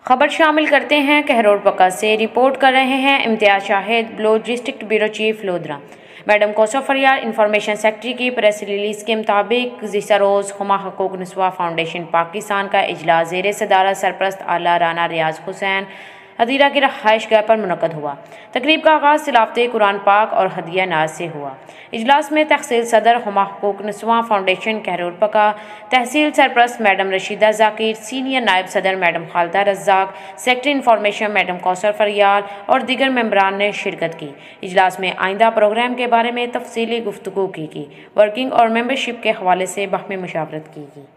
खबर शामिल करते हैं कहरोड़ पक्का से। रिपोर्ट कर रहे हैं Imtiaz Shahid, block district bureau chief Lodhran. Madam Kausar Faryal information secretary की प्रेस रिलीज के मुताबिक गुज़िश्ता रोज़ हुमा हकूक़ नस्वा फाउंडेशन पाकिस्तान का इजलास ज़ेर सदारत सरपरस्त आला राना रियाज हुसैन हदीरा की रहाइश गाह पर मुनक़द हुआ। तकरीब का आगाज़ तिलावत कुरान पाक और हदिया नाज से हुआ। इजलास में तहसील सदर हुमा हकूक़ नस्वा फाउंडेशन कहरोड़ पक्का, तहसील सरपरस्त मैडम रशीदा ज़ाकिर, सीनियर नायब सदर madam Khalida Razzaq, secretary information madam Kausar Faryal और दीगर मेंबरान ने शिरकत की। इजलास में आइंदा प्रोग्राम के बारे में तफसीली गुफ्तगू की गई। वर्किंग और मेंबरशिप के हवाले से बाहमी मुशावरत की गई।